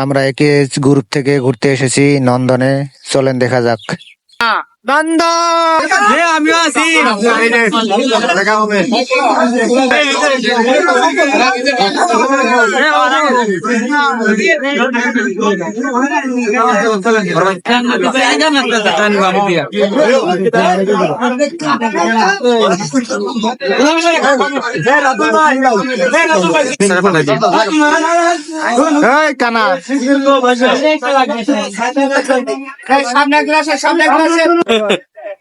আমরা একে গ্রুপ থেকে ঘুরতে এসেছি নন্দনে, চলেন দেখা যাক। নন্দন আমিও আছি। কানা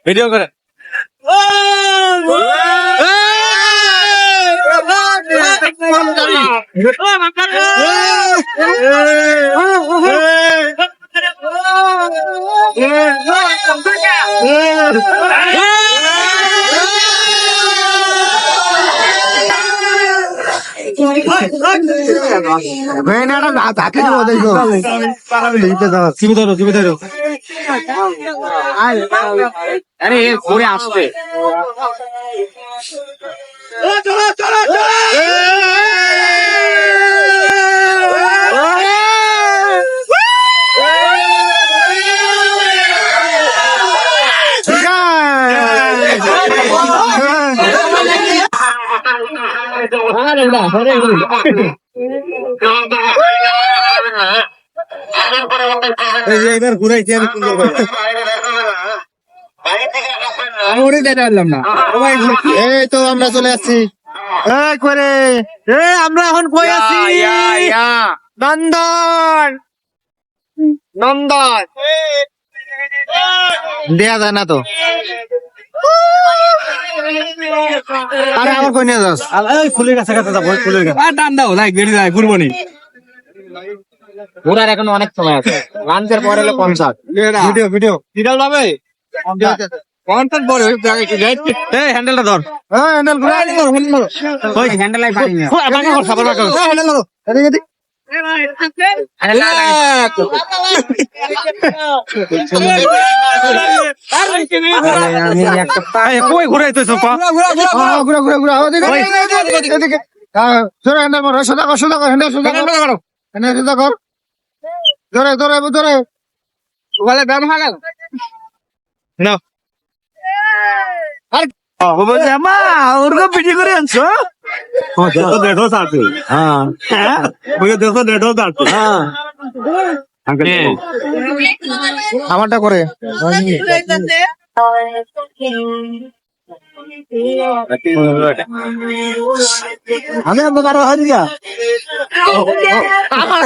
ভিডিও করে আরে ঘুরে আসবে। এবার ঘুরাইছি আমি এই তো আমরা চলে আসছি। আমরা এখন কই আছি? নন্দন নন্দন দেয়া যায় না তো। আরে আমার কই নিয়ে যাস? ফুলের কাছে কাছে যাবো, ফুলের কাছে টান দাও, লাইক বেরিয়ে যায়, ঘুরবো নি। ঘোরার এখন অনেক সময় আছে, লাঞ্চের পরে হলো কনসার্ট। ভিডিও ভিডিও ভিডিও যাবে কন্টেন্ট বড় হ্যান্ডেলটা ধর, হ্যান্ডেল ঘুরা, ওই হ্যান্ডেল লাই পারি না, বাঁকা কর, খাবার বাঁকা কর, হ্যান্ডেল ধরো, এদিকে এদিকে। আমি একটা পায়ে কই ঘুরাইতেছ পা, ঘুরা ঘুরা ঘুরা, ওদিকে এদিকে এদিকে। জোরে হ্যান্ডেল মারো, সোজা কর সোজা কর, হ্যান্ডেল সোজা কর, হ্যান্ডেল সোজা কর, জোরে জোরে জোরে। বলে ব্যায়াম হয়ে গেল না। মা ওরকম পিটি করে আনছো, দেখো সাথে, হ্যাঁ দেখো দেখো সাথে, হ্যাঁ আমারটা করে আমি আরো হারিয়া আমার